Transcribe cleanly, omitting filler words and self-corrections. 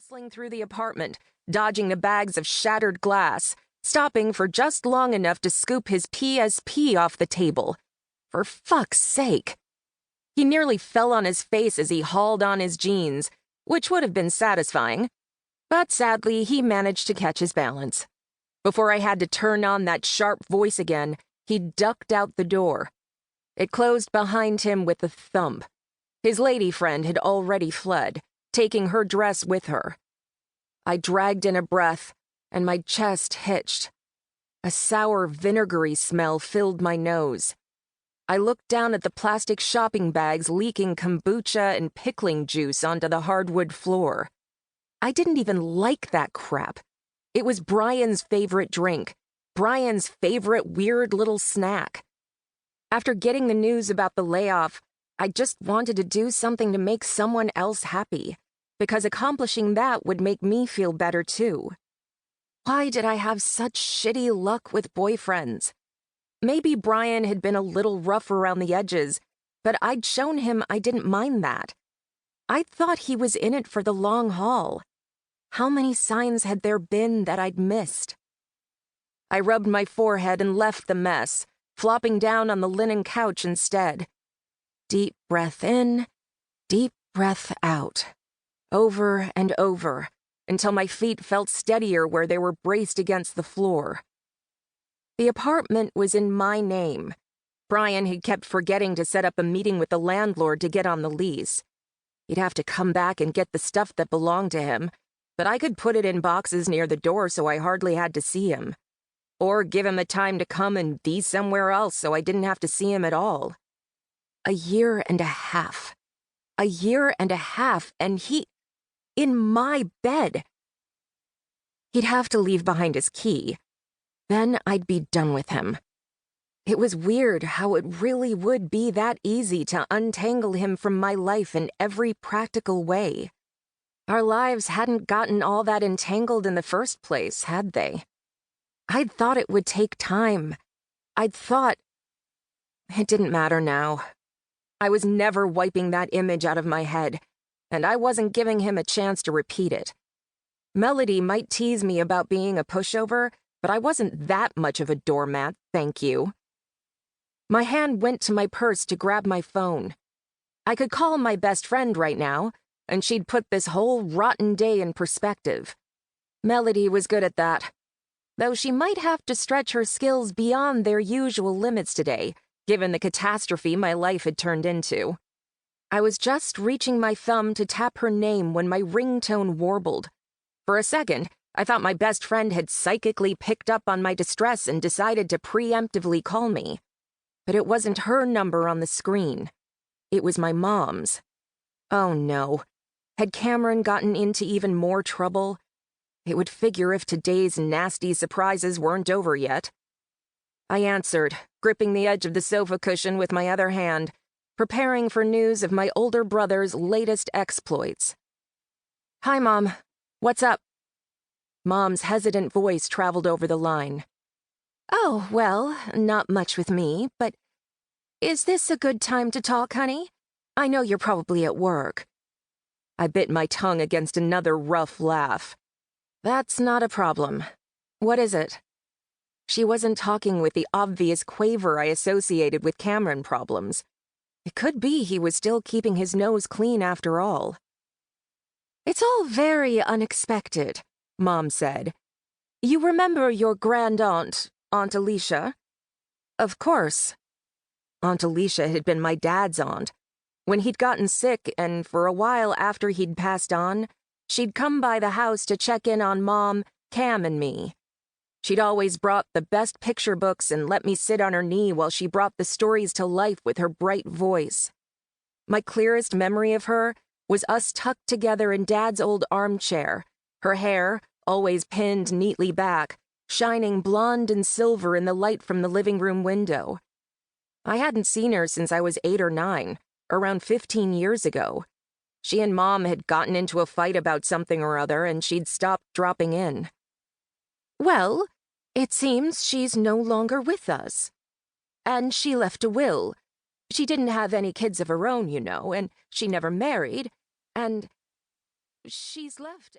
bustling through the apartment, dodging the bags of shattered glass, stopping for just long enough to scoop his PSP off the table. For fuck's sake. He nearly fell on his face as he hauled on his jeans, which would have been satisfying. But sadly, he managed to catch his balance. Before I had to turn on that sharp voice again, he ducked out the door. It closed behind him with a thump. His lady friend had already fled, taking her dress with her. I dragged in a breath, and my chest hitched. A sour, vinegary smell filled my nose. I looked down at the plastic shopping bags leaking kombucha and pickling juice onto the hardwood floor. I didn't even like that crap. It was Brian's favorite drink, Brian's favorite weird little snack. After getting the news about the layoff, I just wanted to do something to make someone else happy, because accomplishing that would make me feel better too. Why did I have such shitty luck with boyfriends? Maybe Brian had been a little rough around the edges, but I'd shown him I didn't mind that. I thought he was in it for the long haul. How many signs had there been that I'd missed? I rubbed my forehead and left the mess, flopping down on the linen couch instead. Deep breath in, deep breath out. Over and over, until my feet felt steadier where they were braced against the floor. The apartment was in my name. Brian had kept forgetting to set up a meeting with the landlord to get on the lease. He'd have to come back and get the stuff that belonged to him, but I could put it in boxes near the door so I hardly had to see him. Or give him a time to come and be somewhere else so I didn't have to see him at all. A year and a half. A year and a half, and he... in my bed. He'd have to leave behind his key. Then I'd be done with him. It was weird how it really would be that easy to untangle him from my life in every practical way. Our lives hadn't gotten all that entangled in the first place, had they? I'd thought it would take time. I'd thought... It didn't matter now. I was never wiping that image out of my head, and I wasn't giving him a chance to repeat it. Melody might tease me about being a pushover, but I wasn't that much of a doormat, thank you. My hand went to my purse to grab my phone. I could call my best friend right now, and she'd put this whole rotten day in perspective. Melody was good at that, though she might have to stretch her skills beyond their usual limits today, given the catastrophe my life had turned into. I was just reaching my thumb to tap her name when my ringtone warbled. For a second, I thought my best friend had psychically picked up on my distress and decided to preemptively call me. But it wasn't her number on the screen. It was my mom's. Oh no. Had Cameron gotten into even more trouble? It would figure if today's nasty surprises weren't over yet. I answered, gripping the edge of the sofa cushion with my other hand, preparing for news of my older brother's latest exploits. Hi, Mom. What's up? Mom's hesitant voice traveled over the line. Oh, well, not much with me, but is this a good time to talk, honey? I know you're probably at work. I bit my tongue against another rough laugh. That's not a problem. What is it? She wasn't talking with the obvious quaver I associated with Cameron problems. It could be he was still keeping his nose clean after all. It's all very unexpected, Mom said. You remember your grand-aunt, Aunt Alicia? Of course. Aunt Alicia had been my dad's aunt. When he'd gotten sick, and for a while after he'd passed on, she'd come by the house to check in on Mom, Cam, and me. She'd always brought the best picture books and let me sit on her knee while she brought the stories to life with her bright voice. My clearest memory of her was us tucked together in Dad's old armchair, her hair, always pinned neatly back, shining blonde and silver in the light from the living room window. I hadn't seen her since I was 8 or 9, around 15 years ago. She and Mom had gotten into a fight about something or other, and she'd stopped dropping in. Well, it seems she's no longer with us. And she left a will. She didn't have any kids of her own, you know, and she never married, and she's left...